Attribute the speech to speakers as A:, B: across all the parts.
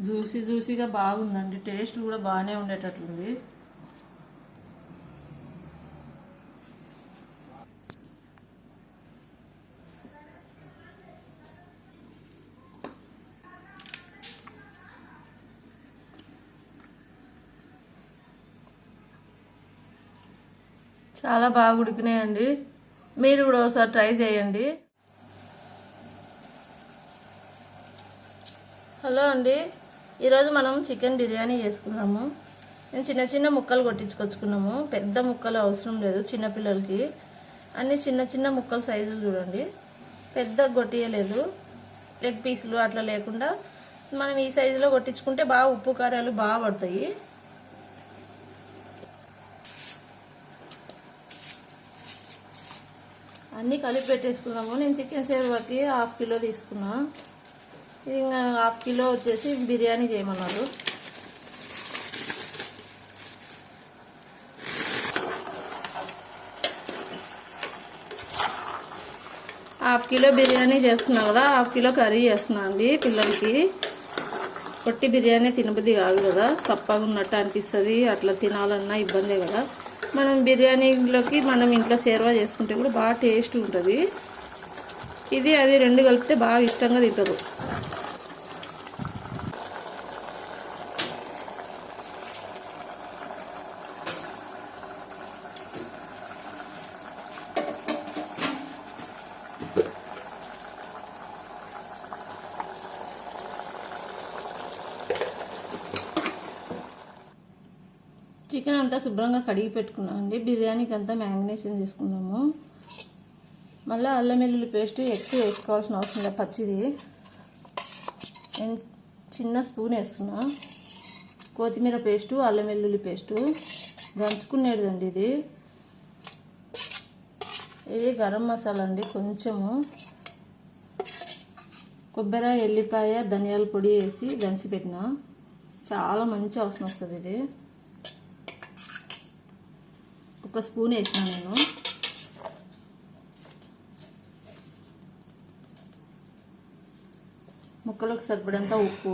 A: జ్యూసీగా బాగుందండి. టేస్ట్ కూడా బాగానే ఉండేటట్లుంది. చాలా బాగా ఉడికినాయండి. మీరు కూడా ఒకసారి ట్రై చేయండి. హలో అండి, ఈరోజు మనం చికెన్ బిర్యానీ చేసుకున్నాము. నేను చిన్న చిన్న ముక్కలు కొట్టించుకొచ్చుకున్నాము. పెద్ద ముక్కలు అవసరం లేదు చిన్నపిల్లలకి. అన్ని చిన్న చిన్న ముక్కల సైజులు చూడండి. పెద్ద కొట్టియలేదు. లెగ్ పీసులు అట్లా లేకుండా మనం ఈ సైజులో కొట్టించుకుంటే బాగా ఉప్పు కారాలు బాగా పడతాయి. అన్నీ కలిపి పెట్టేసుకున్నాము. నేను చికెన్ సేర్వాకి 1/2 కిలో తీసుకున్నా. ఇంకా 1/2 కిలో వచ్చేసి బిర్యానీ చేయమన్నారు. హాఫ్ కిలో బిర్యానీ చేస్తున్నా కదా, 1/2 కిలో కర్రీ చేస్తున్నా అండి. పిల్లలకి పొట్టి బిర్యానీ తినబుద్ధి కాదు కదా, సప్పగా ఉన్నట్టు అనిపిస్తుంది. అట్లా తినాలన్నా ఇబ్బందే కదా. మనం బిర్యానీలోకి మనం ఇంట్లో సేర్వా చేసుకుంటే కూడా బాగా టేస్ట్ ఉంటుంది. ఇది అది రెండు కలిపితే బాగా ఇష్టంగా తింటారు. చికెన్ అంతా శుభ్రంగా కడిగి పెట్టుకున్నాం అండి. బిర్యానీకి అంతా మ్యారినేషన్ చేసుకున్నాము. మళ్ళీ అల్లం వెల్లుల్లి పేస్ట్ ఎక్కువ వేసుకోవాల్సిన అవసరం లేదు. పచ్చిది నేను చిన్న స్పూన్ వేస్తున్నా. కొత్తిమీర పేస్టు, అల్లం వెల్లుల్లి పేస్టు దంచుకునేదండి. ఇది గరం మసాలా అండి. కొంచెము కొబ్బరి, ఎల్లిపాయ, ధనియాల పొడి వేసి దంచి పెట్టిన చాలా మంచి వాసన వస్తుంది. ఇది 1 స్పూన్ వేసిన నేను. ముక్కలకు సరిపడంత ఉప్పు,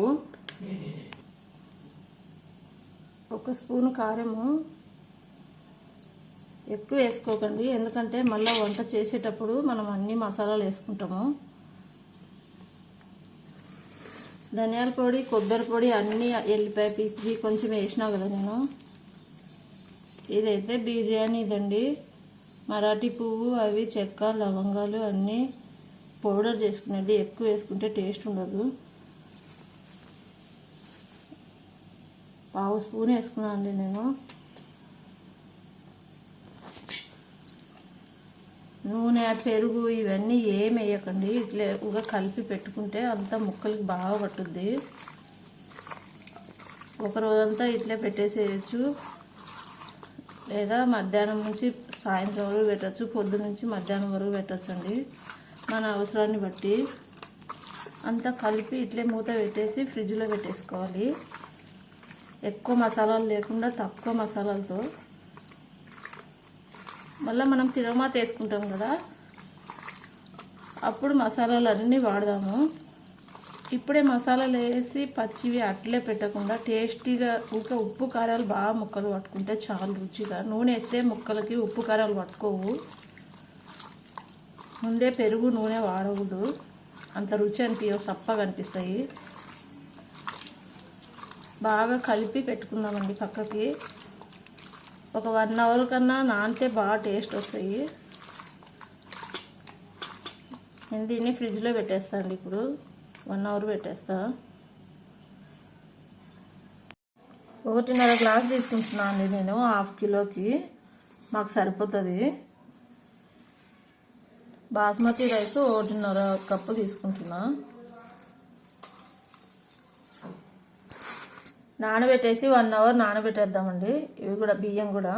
A: 1 స్పూను కారము. ఎక్కువ వేసుకోకండి, ఎందుకంటే మళ్ళీ వంట చేసేటప్పుడు మనం అన్ని మసాలాలు వేసుకుంటాము. ధనియాల పొడి, కొబ్బరి పొడి అన్నీ, ఎల్లిపాయ పీస్ది కొంచెం వేసినా కదా నేను. ఇదైతే బిర్యానీ ఇదండి. మరాఠీ పువ్వు, అవి చెక్క, లవంగాలు అన్నీ పౌడర్ చేసుకునేది. ఎక్కువ వేసుకుంటే టేస్ట్ ఉండదు. 1/2 స్పూన్ వేసుకున్నాను అండి నేను. నూనె, పెరుగు ఇవన్నీ ఏం వేయకండి. ఇట్లా ఉగా కలిపి పెట్టుకుంటే అంతా ముక్కలకి బాగా పట్టుద్ది. ఒక రోజంతా ఇట్లే పెట్టేసేయచ్చు, లేదా మధ్యాహ్నం నుంచి సాయంత్రం వరకు పెట్టచ్చు, పొద్దు నుంచి మధ్యాహ్నం వరకు పెట్టచ్చు అండి. మన అవసరాన్ని బట్టి అంతా కలిపి ఇట్లే మూత పెట్టేసి ఫ్రిడ్జ్లో పెట్టేసుకోవాలి. ఎక్కువ మసాలాలు లేకుండా తక్కువ మసాలాలతో. మళ్ళీ మనం తిరమాత వేసుకుంటాం కదా, అప్పుడు మసాలాలు అన్నీ వాడదాము. ఇప్పుడే మసాలాలు వేసి పచ్చివి అట్లే పెట్టకుండా టేస్టీగా ఉప్పు కారాలు బాగా ముక్కలు పట్టుకుంటే చాలా రుచిగా. నూనె వేస్తే ముక్కలకి ఉప్పు కారాలు పట్టుకోవు. ముందే పెరుగు, నూనె వాడకూడదు, అంత రుచి అనిపించవు, సప్పగా అనిపిస్తాయి. బాగా కలిపి పెట్టుకుందామండి పక్కకి. ఒక 1 అవర్ కన్నా నానితే బాగా టేస్ట్ వస్తాయి. నేను దీన్ని ఫ్రిడ్జ్లో పెట్టేస్తాను అండి. ఇప్పుడు 1 అవర్ పెట్టేస్తా. 1.5 గ్లాస్ తీసుకుంటున్నాను అండి నేను. 1/2 కిలోకి మాకు సరిపోతుంది. బాస్మతి రైస్ 1.5 కప్పు తీసుకుంటున్నా. నానబెట్టేసి 1 అవర్ నానబెట్టేద్దామండి. ఇవి కూడా బియ్యం కూడా.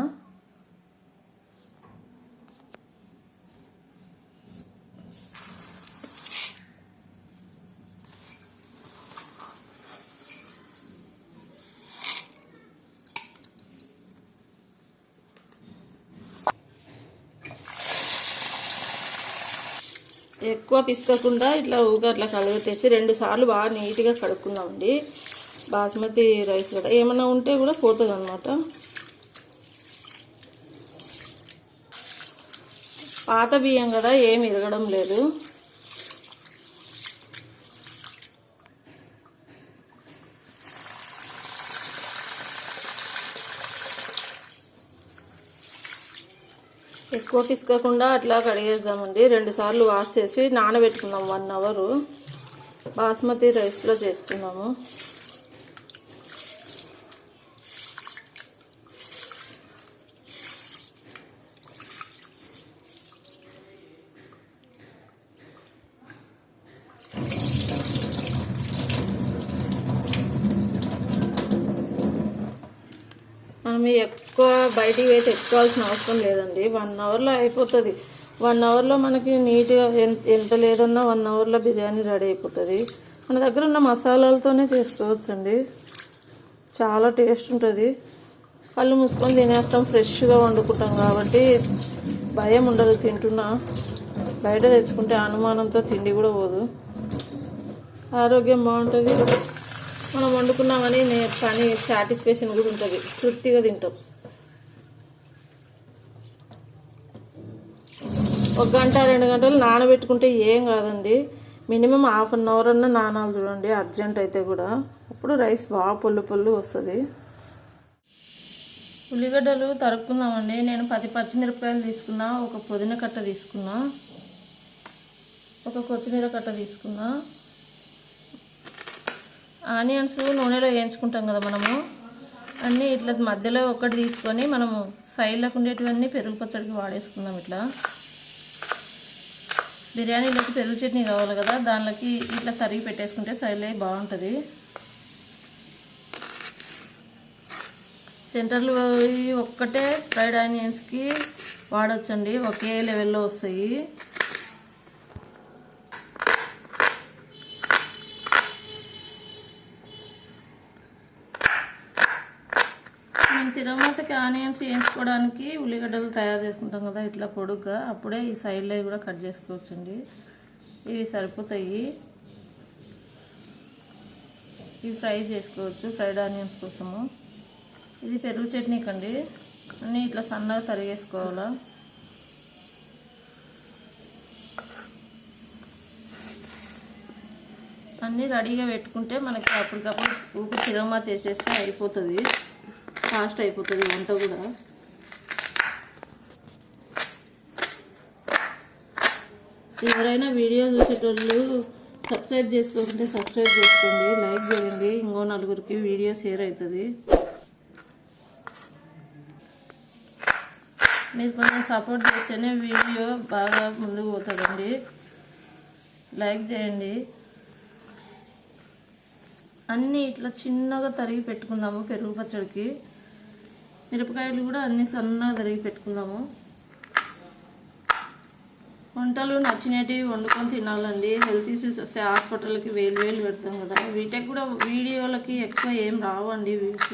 A: ఎక్కువ పిసుకకుండా ఇట్లా ఊగా అట్లా కలబెట్టేసి 2 సార్లు బాగా నీట్గా కడుక్కుందామండి. బాస్మతి రైస్ కూడా ఏమైనా ఉంటే కూడా పోతుంది అన్నమాట. పాత బియ్యం కదా ఏమి ఇరగడం లేదు. ఎక్కువ పిసుకోకుండా అట్లా కడిగేద్దామండి. 2 సార్లు వాష్ చేసి నానబెట్టుకుందాం 1 అవర్. బాస్మతి రైస్లో చేసుకున్నాము. మనం ఎక్కువ బయటికి పోయి తెచ్చుకోవాల్సిన అవసరం లేదండి. 1 అవర్లో అయిపోతుంది. 1 అవర్లో మనకి నీట్గా ఎంత లేదన్నా 1 అవర్లో బిర్యానీ రెడీ అయిపోతుంది. మన దగ్గర ఉన్న మసాలాలతోనే చేసుకోవచ్చండి. చాలా టేస్ట్ ఉంటుంది. కళ్ళు మూసుకొని తినేస్తాం, ఫ్రెష్గా వండుకుంటాం కాబట్టి భయం ఉండదు. తింటున్నా బయట తెచ్చుకుంటే అనుమానంతో తిండి కూడా పోదు. ఆరోగ్యం బాగుంటుంది. మనం వండుకున్నామని పని సాటిస్ఫాక్షన్ కూడా ఉంటుంది. తృప్తిగా తింటాం. 1 గంట 2 గంటలు నానబెట్టుకుంటే ఏం కాదండి. మినిమం ½ అన్ అవర్ అన్న నానాలు చూడండి, అర్జెంట్ అయితే కూడా. అప్పుడు రైస్ బాగా పొల్లు వస్తుంది. ఉల్లిగడ్డలు తరుక్కుందామండి. నేను 10 పచ్చిమిరపకాయలు తీసుకున్నా, 1 పుదీనా కట్ట తీసుకున్నా, 1 కొత్తిమీర కట్ట తీసుకున్నా. ఆనియన్స్ నూనెలో వేయించుకుంటాం కదా మనము, అన్నీ ఇట్లా మధ్యలో ఒకటి తీసుకొని మనము సైడ్లకు ఉండేటివన్నీ పెరుగు పచ్చడికి వాడేసుకుందాం. ఇట్లా బిర్యానీలోకి పెరుగు చట్నీ కావాలి కదా, దానిలోకి ఇట్లా తరిగి పెట్టేసుకుంటే సైడ్లో బాగుంటుంది. సెంటర్లో ఒక్కటే ఫ్రైడ్ ఆనియన్స్కి వాడచ్చండి, ఒకే లెవెల్లో వస్తాయి. మేము తిరుమతకి ఆనియన్స్ వేయించుకోవడానికి ఉల్లిగడ్డలు తయారు చేసుకుంటాం కదా ఇట్లా పొడుగ్గా, అప్పుడే ఈ సైడ్లో కూడా కట్ చేసుకోవచ్చండి. ఇవి సరిపోతాయి. ఇవి ఫ్రై చేసుకోవచ్చు ఫ్రైడ్ ఆనియన్స్ కోసము. ఇది పెరుగు చట్నీ కండి. అన్నీ ఇట్లా సన్నగా తరిగేసుకోవాలా. అన్నీ రెడీగా పెట్టుకుంటే మనకి అప్పటికప్పుడు ఊపి తిరగమాత వేసేస్తే అయిపోతుంది. ఫాస్ట్ అయిపోతుంది వంట కూడా. ఎవరైనా వీడియో చూసేటోళ్ళు సబ్స్క్రైబ్ చేసుకోకుంటే సబ్స్క్రైబ్ చేసుకోండి, లైక్ చేయండి. ఇంకో 4గురికి వీడియో షేర్ అవుతుంది. మీరు కొంచెం సపోర్ట్ చేస్తేనే వీడియో బాగా ముందుకు పోతుందండి. లైక్ చేయండి. అన్నీ ఇట్లా చిన్నగా తరిగి పెట్టుకుందాము పెరుగు పచ్చడికి. మిరపకాయలు కూడా అన్నీ సన్నగా తరిగి పెట్టుకుందాము. వంటలు నచ్చినవి వండుకొని తినాలండి. హెల్త్ ఇష్యూస్ వస్తే హాస్పిటల్కి వేలు పెడతాం కదా, వీటికి కూడా వీడియోలకి ఎక్కువ ఏం రావండి వ్యూస్.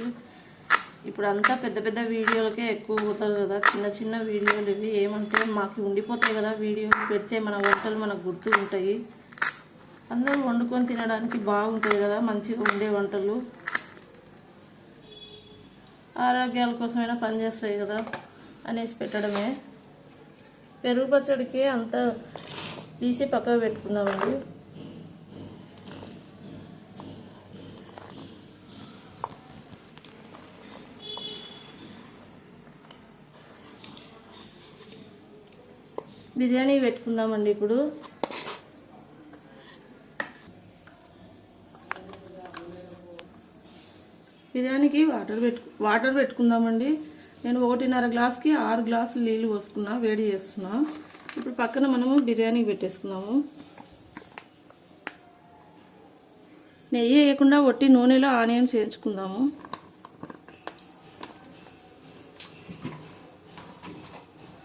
A: ఇప్పుడు అంతా పెద్ద పెద్ద వీడియోలకే ఎక్కువ పోతారు కదా. చిన్న వీడియోలు ఇవి ఏమంటే మాకు ఉండిపోతాయి కదా, వీడియోలు పెడితే మన వంటలు మనకు గుర్తు ఉంటాయి. అందరూ వండుకొని తినడానికి బాగుంటుంది కదా, మంచిగా ఉండే వంటలు. ఆరోగ్యాల కోసమైనా పనిచేస్తాయి కదా అనేసి పెట్టడమే. పెరుగు పచ్చడికి అంతా తీసి పక్కకు పెట్టుకుందామండి. బిర్యానీ పెట్టుకుందామండి ఇప్పుడు. బిర్యానీకి వాటర్ పెట్టుకుందామండి. నేను 1.5 గ్లాస్కి 6 గ్లాసులు నీళ్ళు పోసుకున్నా, వేడి చేస్తున్నా. ఇప్పుడు పక్కన మనము బిర్యానీ పెట్టేసుకున్నాము. నెయ్యి వేయకుండా ఒట్టి నూనెలో ఆనియన్స్ వేయించుకుందాము.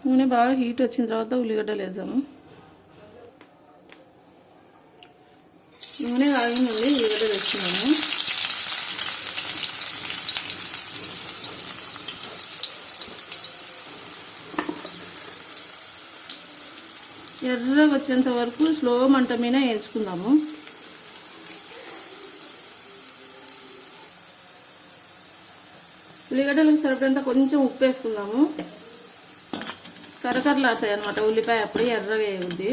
A: నూనె బాగా హీట్ వచ్చిన తర్వాత ఉల్లిగడ్డలు వేసాము. నూనె కాగిందండి, ఉల్లిగడ్డలు వేసుకున్నాము. ఎర్రగా వచ్చేంత వరకు స్లో మంట మీద వేసుకుందాము. ఉల్లిగడ్డలకు సరిపడంత కొంచెం ఉప్పు వేసుకుందాము. కరకరలాడతాయి అన్నమాట ఉల్లిపాయ, అప్పుడు ఎర్రగా వేయద్ది.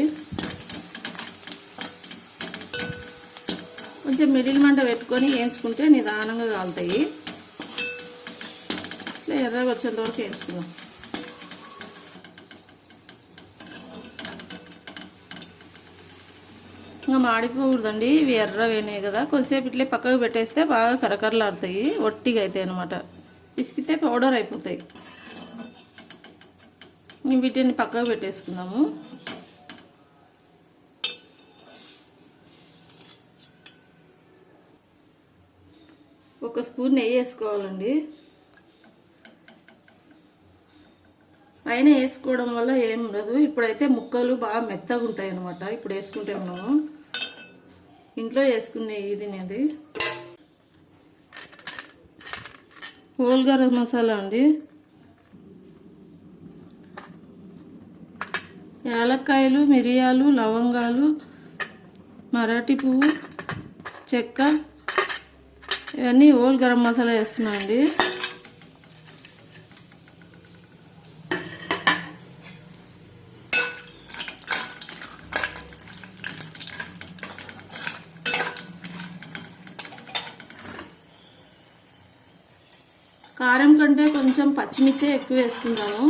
A: కొంచెం మిడిల్ మంట పెట్టుకొని వేయించుకుంటే నిదానంగా కాలుతాయి. ఇట్లా ఎర్రగా వచ్చేంత వరకు వేయించుకుందాం. ఇంకా మాడిపోకూడదండి, ఇవి ఎర్ర వేనాయి కదా. కొద్దిసేపు ఇట్లే పక్కకు పెట్టేస్తే బాగా కరకరలాడతాయి, ఒట్టిగా అవుతాయి అన్నమాట. పిసికితే పౌడర్ అయిపోతాయి. వీటిని పక్కకు పెట్టేసుకుందాము. ఒక స్పూన్ నెయ్యి వేసుకోవాలండి. పైన వేసుకోవడం వల్ల ఏం ఉండదు. ఇప్పుడైతే ముక్కలు బాగా మెత్తగా ఉంటాయి అన్నమాట. ఇప్పుడు వేసుకుంటే ఉన్నాము, ఇంట్లో వేసుకునే ఇది నేది హోల్ గరం మసాలా అండి. యాలక్కాయలు, మిరియాలు, లవంగాలు, మరాఠీ పువ్వు, చెక్క, ఇవన్నీ హోల్ గరం మసాలా వేస్తున్నా అండి. కారం కంటే కొంచెం పచ్చిమిర్చి ఎక్కువ వేసుకుంటాము.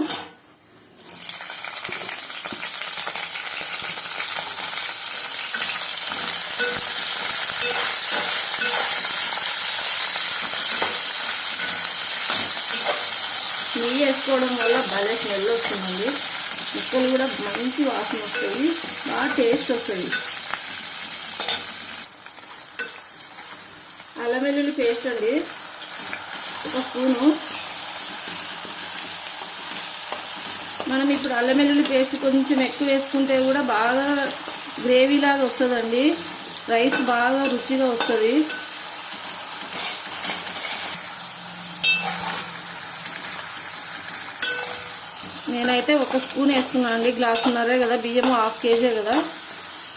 A: నెయ్యి వేసుకోవడం వల్ల భలే స్మెల్ వస్తుందండి. ముక్కలు కూడా మంచి వాసన వస్తాయి, బాగా టేస్ట్ వస్తుంది. అల్లం వెల్లుల్లి పేస్ట్ అండి, ఒక స్పూను. మనం ఇప్పుడు అల్లం వెల్లుల్లి పేస్ట్ కొంచెం ఎక్కువ వేసుకుంటే కూడా బాగా గ్రేవీ లాగా వస్తుందండి. రైస్ బాగా రుచిగా వస్తుంది. నేనైతే ఒక స్పూన్ వేసుకున్నాను అండి. గ్లాసున్నరే కదా బియ్యము, 1/2 కేజీ కదా.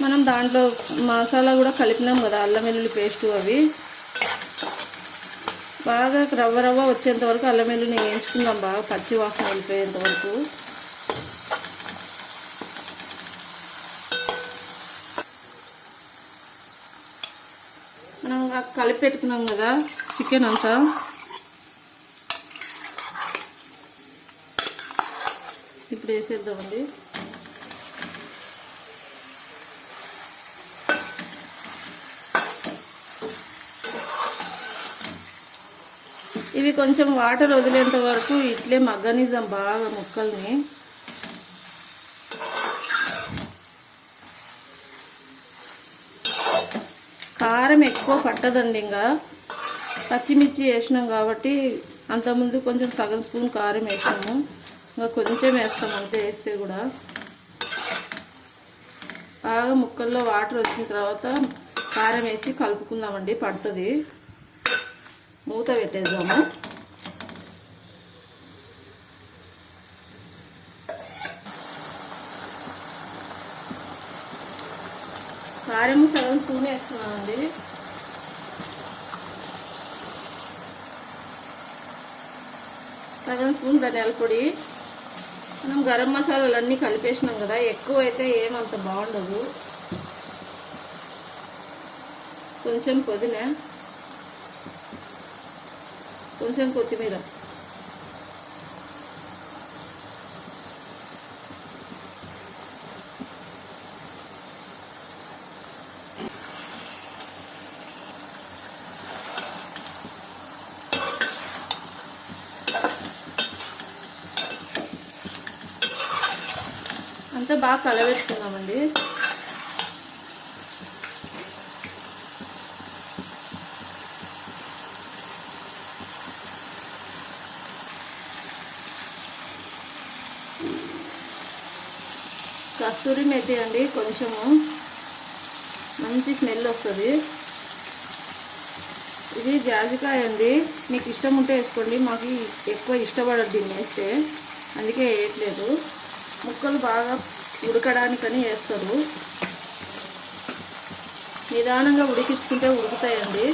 A: మనం దాంట్లో మసాలా కూడా కలిపినాం కదా, అల్లం వెల్లుల్లి పేస్టు. అవి బాగా రవ్వ రవ్వ వచ్చేంత వరకు అల్లం వెల్లుల్ని వేయించుకుందాం, బాగా పచ్చి వాసన వెళ్ళిపోయేంత వరకు. మనం కలిపి పెట్టుకున్నాం కదా చికెన్ అంతా, ఇప్పుడు వేసేద్దామండి. ఇవి కొంచెం వాటర్ వదిలేంత వరకు ఇట్లే మగ్గనిజం బాగా ముక్కల్ని. కారం ఎక్కువ పట్టదండి, ఇంకా పచ్చిమిర్చి వేసినాం కాబట్టి. అంతకుముందు కొంచెం సగం స్పూన్ కారం వేసినాము, ఇంకా కొంచెం వేస్తాం అంతే. వేస్తే కూడా బాగా ముక్కల్లో వాటర్ వచ్చిన తర్వాత కారం వేసి కలుపుకుందామండి, పడుతుంది. మూత పెట్టేద్దాము. కారం సగం స్పూన్ వేసుకున్నామండి. సగం స్పూన్ ధనియాల పొడి. మనం గరం మసాలాలు అన్నీ కలిపేసినాం కదా, ఎక్కువ అయితే ఏమంత బాగుండదు. కొంచెం పుదీనా, కొంచెం కొత్తిమీర, అంతా బాగా కలబెట్టుకుందామండి. కస్తూరి మెతి అండి, కొంచెము మంచి స్మెల్ వస్తుంది. ఇది జాజికాయ అండి, మీకు ఇష్టం ఉంటే వేసుకోండి. మాకు ఎక్కువ ఇష్టపడదు దీన్ని వేస్తే, అందుకే వేయట్లేదు. ముక్కలు బాగా ఉడకడానికని వేస్తారు. నిదానంగా ఉడికించుకుంటే ఉడుకుతాయండి.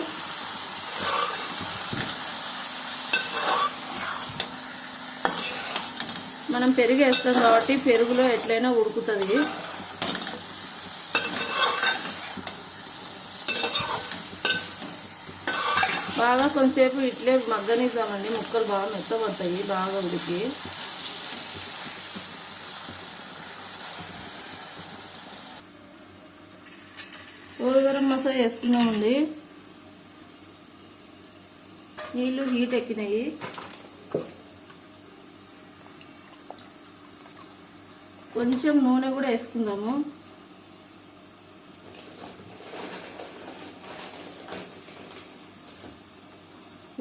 A: మనం పెరుగు వేస్తాం కాబట్టి పెరుగులో ఎట్లయినా ఉడుకుతుంది. బాగా కొంచెంసేపు ఇట్లే మగ్గనిద్దామండి. ముక్కలు బాగా మెత్తబడతాయి బాగా ఉడికి. హోల్ గరం మసాలా వేసుకున్నామండి. నీళ్ళు హీట్ ఎక్కినాయి. కొంచెం నూనె కూడా వేసుకుందాము.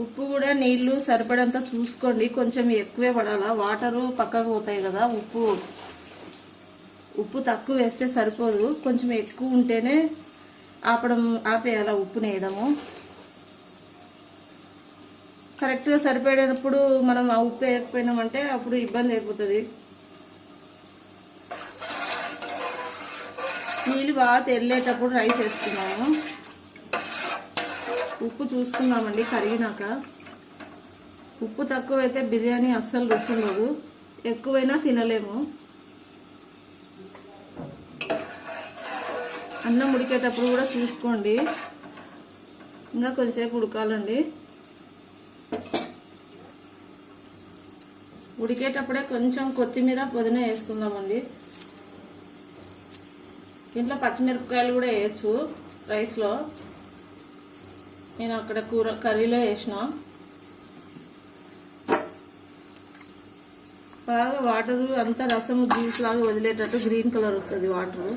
A: ఉప్పు కూడా నీళ్లు సరిపడంత చూసుకోండి. కొంచెం ఎక్కువే పడాలా, వాటరు పక్కకు పోతాయి కదా. ఉప్పు తక్కువ వేస్తే సరిపోదు, కొంచెం ఎక్కువ ఉంటేనే ఆపేయాల ఉప్పు వేయడము. కరెక్ట్గా సరిపడినప్పుడు మనం ఆ ఉప్పు వేయకపోయినామంటే అప్పుడు ఇబ్బంది అయిపోతుంది. నీళ్ళు బాగా తెల్లేటప్పుడు రైస్ వేసుకున్నాము. ఉప్పు చూసుకుందామండి కరిగినాక. ఉప్పు తక్కువ అయితే బిర్యానీ అస్సలు రుచి ఉండదు, ఎక్కువైనా తినలేము. అన్నం ఉడికేటప్పుడు కూడా చూసుకోండి. ఇంకా కొంచెంసేపు ఉడకాలండి. ఉడికేటప్పుడే కొంచెం కొత్తిమీర పుదీనా వేసుకుందామండి. ఇంట్లో పచ్చిమిరపకాయలు కూడా వేయచ్చు రైస్లో. నేను అక్కడ కర్రీలో వేసిన. బాగా వాటర్ అంతా రసం జ్యూస్ లాగా వదిలేటట్టు గ్రీన్ కలర్ వస్తుంది వాటర్.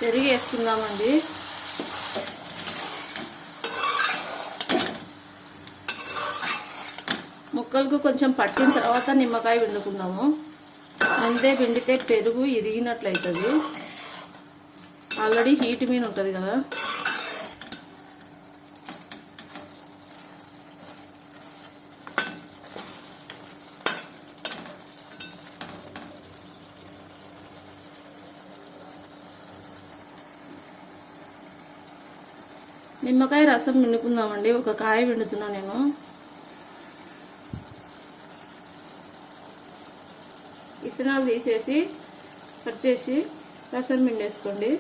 A: పెరుగు వేసుకుందామండి. ముక్కలకు కొంచెం పట్టిన తర్వాత నిమ్మకాయ పిండుకుందాము. ముందే పిండితే పెరుగు ఇరిగినట్లయితుంది. ఆల్రెడీ హీట్ మీద ఉంటుంది కదా. నిమ్మకాయ రసం పిండుకుందామండి. ఒక కాయ పిండుతున్నా నేను. విత్తనాలు తీసేసి కట్ చేసి రసం పిండేసుకోండి.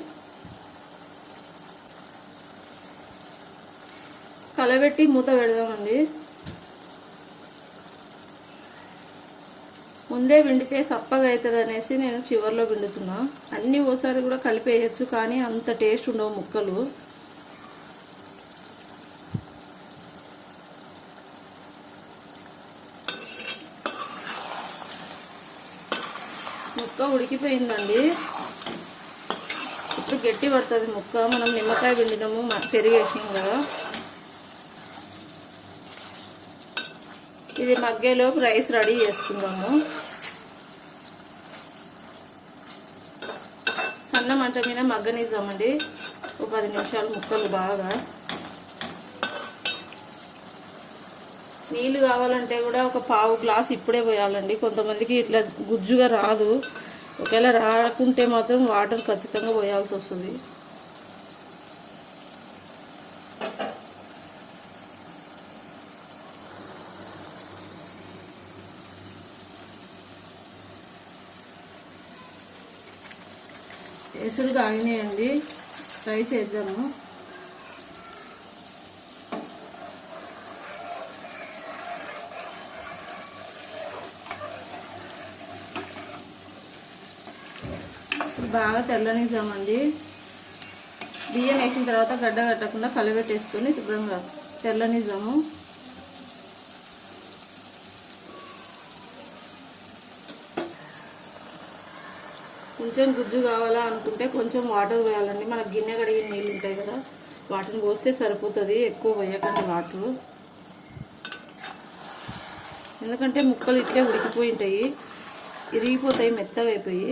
A: కలబెట్టి మూత పెడదామండి. ముందే పిండితే సప్పగా అవుతుంది అనేసి నేను చివర్లో పిండుతున్నా. అన్నీ ఓసారి కూడా కలిపేయచ్చు, కానీ అంత టేస్ట్ ఉండవు ముక్కలు. ముక్క ఉడికిపోయిందండి. ఇప్పుడు గట్టి పడుతుంది ముక్క. మనం నిమ్మకాయ పిండినాము, పెరుగు వేసినాం కదా. ఇది మగ్గేలోపు రైస్ రెడీ చేసుకుందాము. సన్న మంట మీద మగ్గనిద్దామండి. ఒక 10 నిమిషాలు ముక్కలు బాగా. నీళ్ళు కావాలంటే కూడా ఒక పావు గ్లాస్ ఇప్పుడే పోయాలండి. కొంతమందికి ఇట్లా గుజ్జుగా రాదు. ఒకవేళ రాకుంటే మాత్రం వాటర్ ఖచ్చితంగా పోయాల్సి వస్తుంది. ఎసురు కాగినాయండి. రైస్ వేద్దాము. బాగా తెల్లనిద్దామండి. బియ్యం వేసిన తర్వాత గడ్డ కట్టకుండా కలబెట్టేసుకొని శుభ్రంగా తెల్లనిద్దాము. కొంచెం గుజ్జు కావాలా అనుకుంటే కొంచెం వాటర్ పోయాలండి. మనకు గిన్నె కడిగిన నీళ్ళు ఉంటాయి కదా, వాటిని పోస్తే సరిపోతుంది. ఎక్కువ పోయకండి వాటరు, ఎందుకంటే ముక్కలు ఇట్లే ఉడికిపోయి ఉంటాయి, ఇరిగిపోతాయి మెత్తగా అయిపోయి.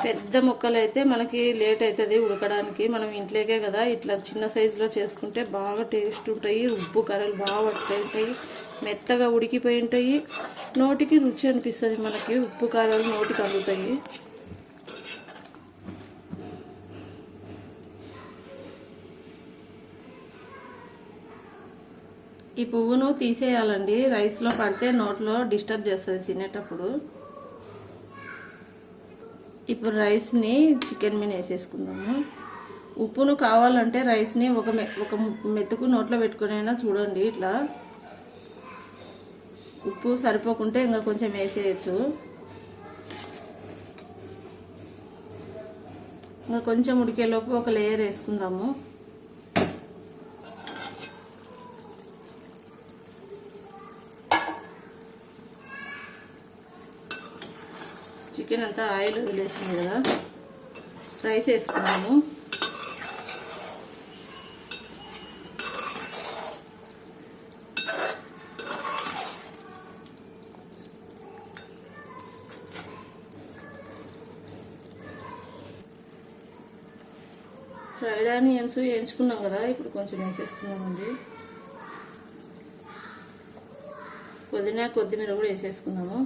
A: పెద్ద ముక్కలు అయితే మనకి లేట్ అవుతుంది ఉడకడానికి. మనం ఇంట్లోకే కదా, ఇట్లా చిన్న సైజులో చేసుకుంటే బాగా టేస్ట్ ఉంటాయి. ఉప్పు కర్రలు బాగా పట్టుకుంటాయి, మెత్తగా ఉడికిపోయి ఉంటాయి, నోటికి రుచి అనిపిస్తుంది. మనకి ఉప్పు కారాలు నోటికి అందుతాయి. ఈ పువ్వును తీసేయాలండి, రైస్లో పడితే నోట్లో డిస్టర్బ్ చేస్తుంది తినేటప్పుడు. ఇప్పుడు రైస్ని చికెన్ మీద వేసేసుకుందాము. ఉప్పును కావాలంటే రైస్ని ఒక మెతుకు నోట్లో పెట్టుకుని అయినా చూడండి. ఇట్లా ఉప్పు సరిపోకుంటే ఇంకా కొంచెం వేసేయచ్చు. ఇంకా కొంచెం ఉడికేలోపు ఒక లేయర్ వేసుకుందాము. చికెన్ అంతా ఆయిల్ వదిలేసింది కదా, రైస్ వేసుకున్నాము. ఫ్రైడ్ ఆనియన్స్ వేయించుకున్నాం కదా, ఇప్పుడు కొంచెం వేసేసుకున్నామండి. పుదీనా కొత్తిమీర కూడా వేసేసుకున్నాము.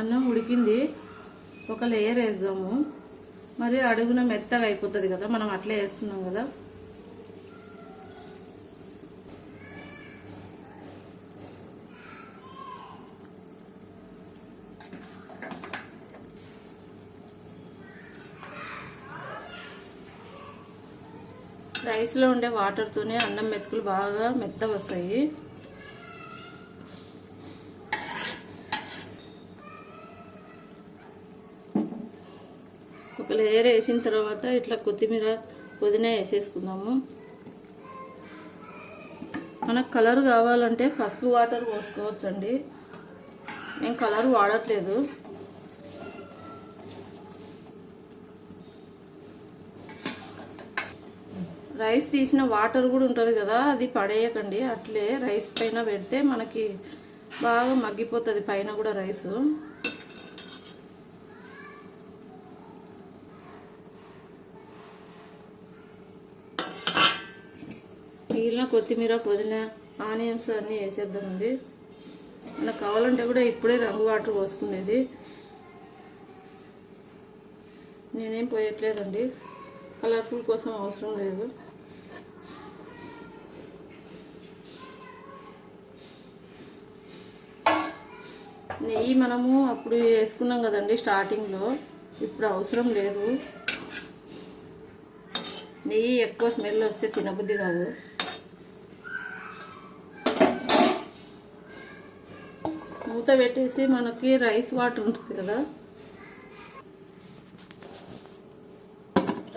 A: అన్నం ఉడికింది, ఒక లేయర్ వేద్దాము. మరి అడుగున మెత్తగా అయిపోతుంది కదా, మనం అట్లే వేస్తున్నాం కదా. రైస్లో ఉండే వాటర్తోనే అన్నం మెతుకులు బాగా మెత్తగా వస్తాయి. ఒక లేయర్ వేసిన తర్వాత ఇట్లా కొత్తిమీర పుదీనా వేసేసుకుందాము. మనకు కలర్ కావాలంటే పసుపు వాటర్ పోసుకోవచ్చండి, నేను కలర్ వాడట్లేదు. రైస్ తీసిన వాటర్ కూడా ఉంటుంది కదా, అది పడేయకండి, అట్లే రైస్ పైన పెడితే మనకి బాగా మగ్గిపోతుంది పైన కూడా రైసు. మిగిలిన కొత్తిమీర పుదీనా ఆనియన్స్ అన్నీ వేసేద్దామండి. మనకు కావాలంటే కూడా ఇప్పుడే రంగు వాటర్ పోసుకునేది, నేనేం పోయట్లేదండి, కలర్ఫుల్ కోసం అవసరం లేదు. నెయ్యి మనము అప్పుడు వేసుకున్నాం కదండి స్టార్టింగ్లో, ఇప్పుడు అవసరం లేదు. నెయ్యి ఎక్కువ స్మెల్ వస్తే తినబుద్ధి కాదు. మూత పెట్టేసి మనకి రైస్ వాటర్ ఉంటుంది కదా,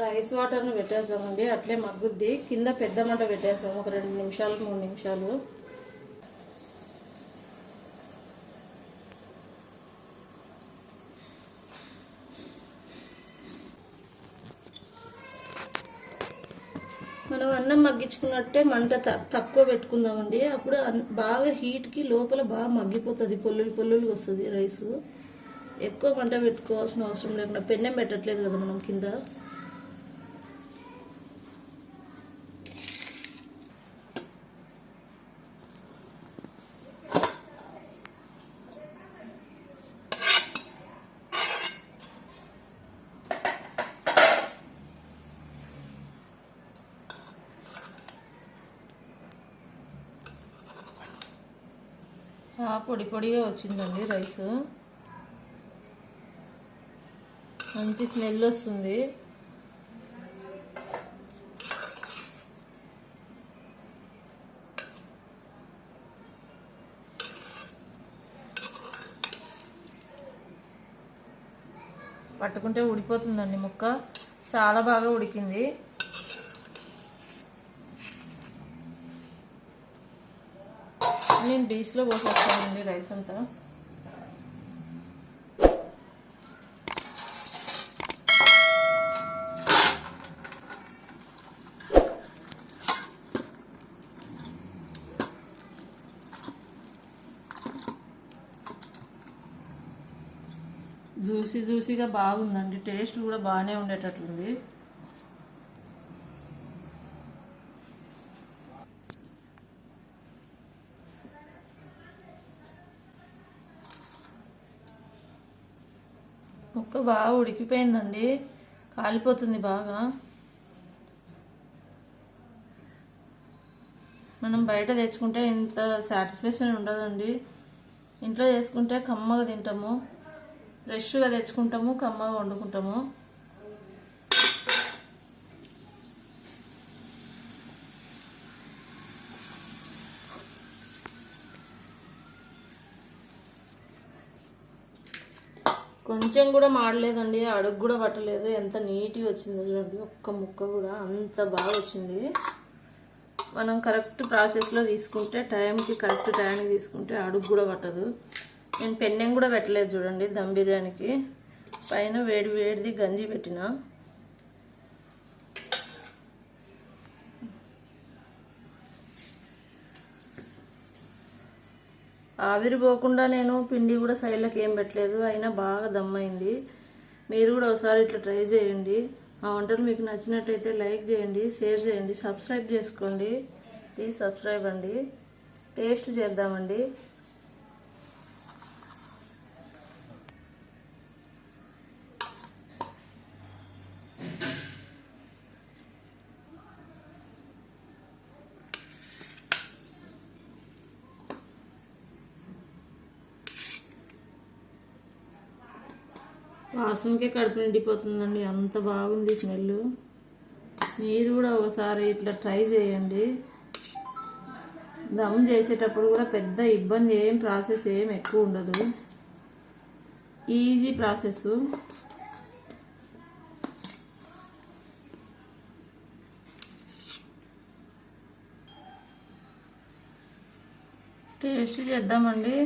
A: రైస్ వాటర్ను పెట్టేస్తామండి, అట్లే మగ్గుద్ది. కింద పెద్ద మంట పెట్టేస్తాము, ఒక 2 నిమిషాలు 3 నిమిషాలు. మనం అన్నం మగ్గించుకున్నట్టే మంట తక్కువ పెట్టుకుందామండి, అప్పుడు బాగా హీట్కి లోపల బాగా మగ్గిపోతుంది, పొల్లులు వస్తుంది రైసు. ఎక్కువ మంట పెట్టుకోవాల్సిన అవసరం లేకుండా, పెన్నెం పెట్టట్లేదు కదా మనం కింద. పొడి పొడిగా వచ్చిందండి రైస్, మంచి స్మెల్ వస్తుంది. పట్టుకుంటే ఉడిపోతుందండి ముక్క, చాలా బాగా ఉడికింది. నేను డిష్లో పోసేస్తానండి రైస్ అంతా. జ్యూసీగా బాగుందండి. టేస్ట్ కూడా బాగానే ఉండేటట్లుంది. ముక్క బాగా ఉడికిపోయిందండి, కాలిపోతుంది బాగా. మనం బయట తెచ్చుకుంటే ఇంత సాటిస్ఫాక్షన్ ఉండదండి. ఇంట్లో చేసుకుంటే కమ్మగా తింటాము, ఫ్రెష్గా తెచ్చుకుంటాము, కమ్మగా వండుకుంటాము. కొంచెం కూడా మాడలేదండి, అడుగు కూడా పట్టలేదు. ఎంత నీట్గా వచ్చింది చూడండి, ఒక్క ముక్క కూడా అంత బాగా వచ్చింది. మనం కరెక్ట్ ప్రాసెస్లో తీసుకుంటే, కరెక్ట్ టైంకి తీసుకుంటే అడుగు కూడా పట్టదు. నేను పెన్నెం కూడా పెట్టలేదు చూడండి దమ్ బిర్యానీకి. పైన వేడిది గంజి పెట్టిన. ఆవిరి పోకుండా నేను పిండి కూడా సైడ్లకు ఏం పెట్టలేదు, అయినా బాగా దమ్ అయింది. మీరు కూడా ఒకసారి ఇట్లా ట్రై చేయండి. ఆ వంటలు మీకు నచ్చినట్టయితే లైక్ చేయండి, షేర్ చేయండి, సబ్స్క్రైబ్ చేసుకోండి. ప్లీజ్ సబ్స్క్రైబ్ అండి. టేస్ట్ చేద్దామండి. వాసనకే కడుపు నిండిపోతుందండి, అంత బాగుంది స్మెల్. మీరు కూడా ఒకసారి ఇట్లా ట్రై చేయండి. దమ్ చేసేటప్పుడు కూడా పెద్ద ఇబ్బంది ప్రాసెస్ ఏం ఎక్కువ ఉండదు, ఈజీ ప్రాసెస్. టేస్ట్ చేద్దామండి.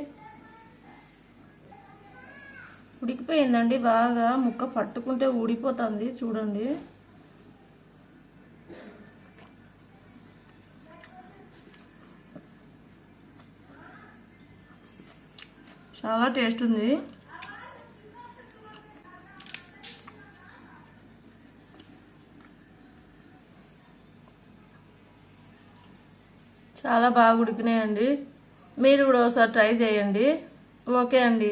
A: ఉడికిపోయిందండి బాగా, ముక్క పట్టుకుంటే ఊడిపోతుంది చూడండి. చాలా టేస్ట్ ఉంది. చాలా బాగా ఉడికినాయండి. మీరు కూడా ఒకసారి ట్రై చేయండి. ఓకే అండి.